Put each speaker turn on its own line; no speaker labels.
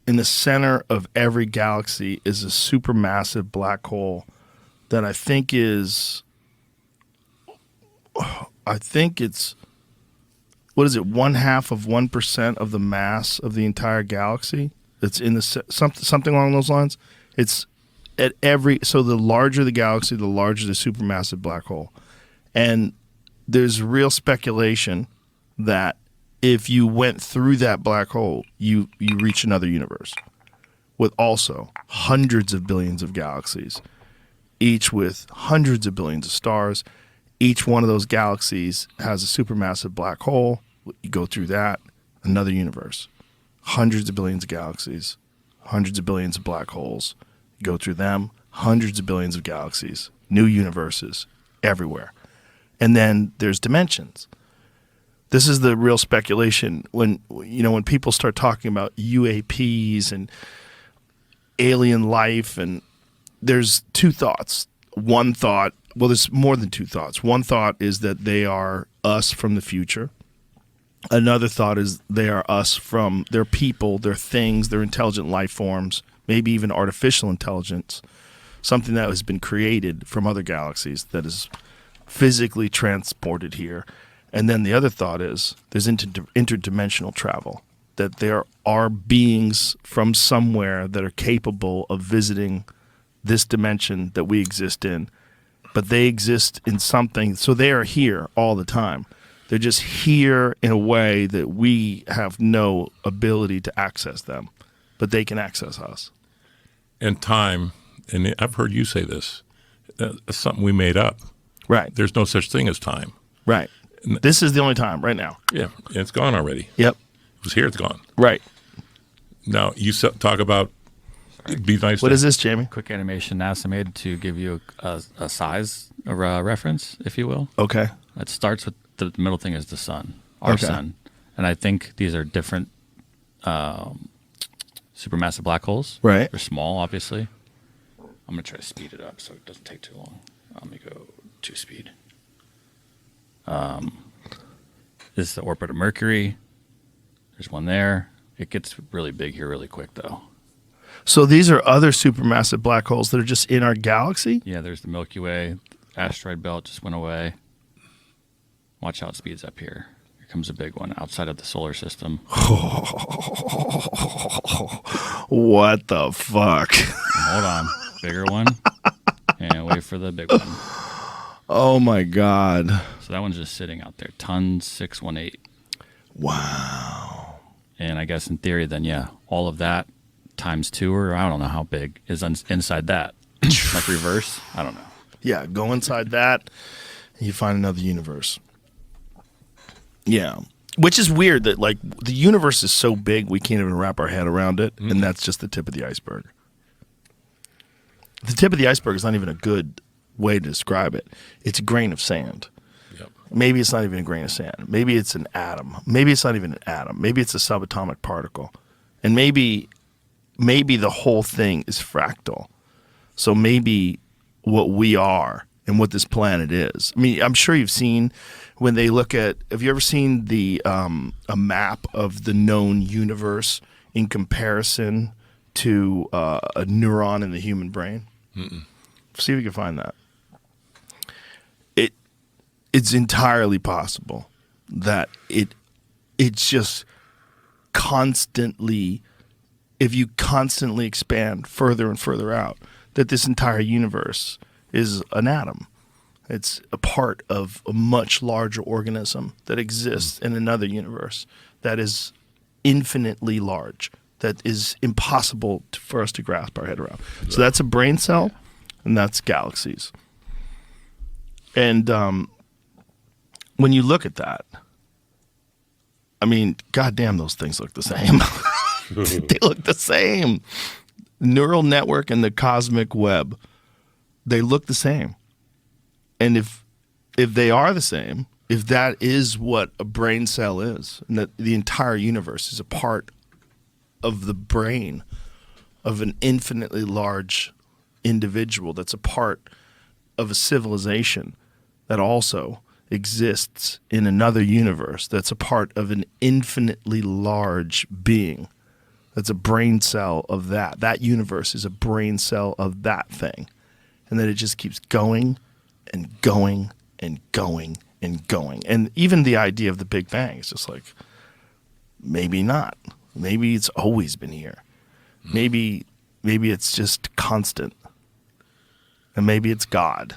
in the center of every galaxy is a supermassive black hole that I think it's what is it, 0.5% of the mass of the entire galaxy. It's in the something along those lines. It's at so the larger the galaxy, the larger the supermassive black hole. And there's real speculation that if you went through that black hole, you reach another universe with also hundreds of billions of galaxies, each with hundreds of billions of stars. Each one of those galaxies has a supermassive black hole. You go through that, another universe. Hundreds of billions of galaxies, hundreds of billions of black holes. You go through them, hundreds of billions of galaxies, new universes everywhere. And then there's dimensions. This is the real speculation when people start talking about UAPs and alien life, and there's two thoughts. One thought, well, there's more than two thoughts. One thought is that they are us from the future. Another thought is they are us from their people, their things, their intelligent life forms, maybe even artificial intelligence, something that has been created from other galaxies that is physically transported here. And then the other thought is there's interdimensional travel, that there are beings from somewhere that are capable of visiting this dimension that we exist in, but they exist in something, so they are here all the time. They're just here in a way that we have no ability to access them, but they can access us.
And time, and I've heard you say this, it's something we made up.
Right.
There's no such thing as time.
Right. This is the only time right now.
Yeah, and it's gone already.
Yep.
It was here, it's gone.
Right.
Now, you talk about, it'd be nice.
What is this, Jamie?
Quick animation NASA made to give you a size or a reference, if you will.
Okay.
It starts with the middle thing is the sun, our sun. And I think these are different supermassive black holes.
Right.
They're small, obviously. I'm going to try to speed it up so it doesn't take too long. Let me go 2 speed. This is the orbit of Mercury. There's one there. It gets really big here really quick, though.
So these are other supermassive black holes that are just in our galaxy?
Yeah, there's the Milky Way. Asteroid belt just went away. Watch how it speeds up here. Here comes a big one outside of the solar system.
What the fuck?
Hold on. Bigger one. And wait for the big one.
Oh, my God.
So that one's just sitting out there. Ton 618.
Wow.
And I guess in theory then, yeah, all of that times 2, or I don't know how big, is inside that. Like reverse? I don't know.
Yeah, go inside that, and you find another universe. Yeah. Which is weird that, like, the universe is so big we can't even wrap our head around it, and that's just the tip of the iceberg. The tip of the iceberg is not even a good way to describe it. It's a grain of sand.
Yep.
Maybe it's not even a grain of sand. Maybe it's an atom. Maybe it's not even an atom. Maybe it's a subatomic particle. And maybe the whole thing is fractal. So maybe what we are and what this planet is. I mean, I'm sure you've seen when they look at, have you ever seen the a map of the known universe in comparison to a neuron in the human brain?
Mm-mm.
See if you can find that. It's entirely possible that it's just constantly, if you constantly expand further and further out, that this entire universe is an atom. It's a part of a much larger organism that exists in another universe that is infinitely large, that is impossible for us to grasp our head around. So that's a brain cell, and that's galaxies. And when you look at that, I mean, goddamn, those things look the same. They look the same. Neural network and the cosmic web, they look the same. And if they are the same, if that is what a brain cell is, and that the entire universe is a part of the brain of an infinitely large individual that's a part of a civilization that also exists in another universe that's a part of an infinitely large being That's a brain cell of that. That universe is a brain cell of that thing. And then it just keeps going and going and going and going. And even the idea of the Big Bang is just like, maybe not. Maybe it's always been here. Maybe it's just constant. And maybe it's God.